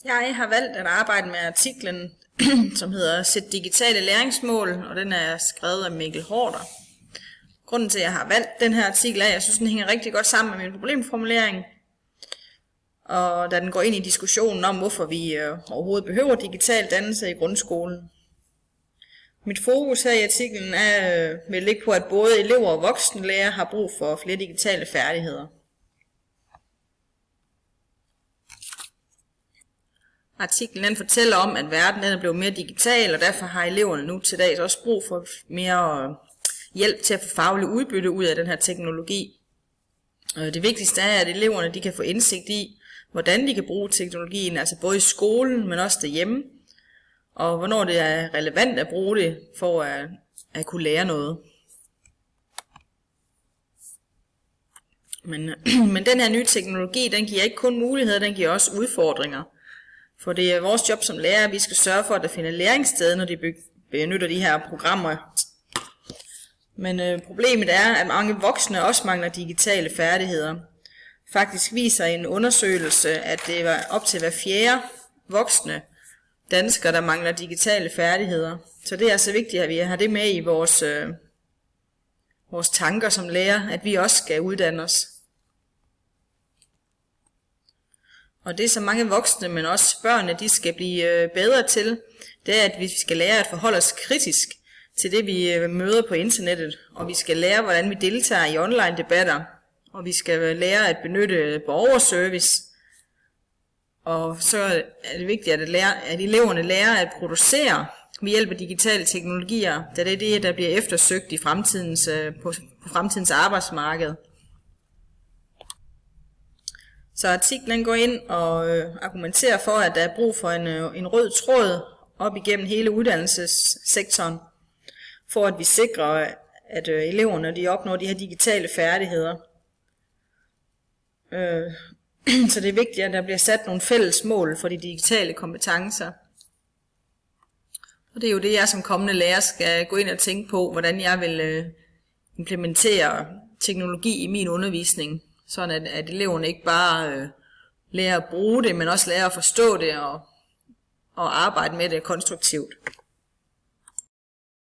Jeg har valgt at arbejde med artiklen, som hedder Sæt digitale læringsmål, og den er skrevet af Mikkel Haarder. Grunden til, at jeg har valgt den her artikel er, at jeg synes, den hænger rigtig godt sammen med min problemformulering. Og da den går ind i diskussionen om, hvorfor vi overhovedet behøver digital dannelse i grundskolen. Mit fokus her i artiklen vil ligge på, at både elever og voksne lærere har brug for flere digitale færdigheder. Artiklen den fortæller om, at verden er blevet mere digital, og derfor har eleverne nu til dags også brug for mere hjælp til at få faglig udbytte ud af den her teknologi. Det vigtigste er, at eleverne de kan få indsigt i, hvordan de kan bruge teknologien, altså både i skolen, men også derhjemme, og hvornår det er relevant at bruge det for at kunne lære noget. Men den her nye teknologi, den giver ikke kun muligheder, den giver også udfordringer. For det er vores job som lærer, at vi skal sørge for, at der finder læringssted, når de benytter de her programmer. Men problemet er, at mange voksne også mangler digitale færdigheder. Faktisk viser en undersøgelse, at det var op til hver fjerde voksne danskere, der mangler digitale færdigheder. Så det er altså vigtigt, at vi har det med i vores tanker som lærer, at vi også skal uddanne os. Og det, som mange voksne, men også børnene, de skal blive bedre til, det er, at vi skal lære at forholde os kritisk til det, vi møder på internettet. Og vi skal lære, hvordan vi deltager i online debatter. Og vi skal lære at benytte borgerservice. Og så er det vigtigt, at eleverne lærer at producere ved hjælp af digitale teknologier, da det er det, der bliver eftersøgt i på fremtidens arbejdsmarked. Så artiklen går ind og argumenterer for, at der er brug for en rød tråd op igennem hele uddannelsessektoren, for at vi sikrer, at eleverne de opnår de her digitale færdigheder. Så det er vigtigt, at der bliver sat nogle fælles mål for de digitale kompetencer. Og det er jo det, jeg som kommende lærer skal gå ind og tænke på, hvordan jeg vil implementere teknologi i min undervisning, sådan at eleverne ikke bare lærer at bruge det, men også lærer at forstå det og arbejde med det konstruktivt.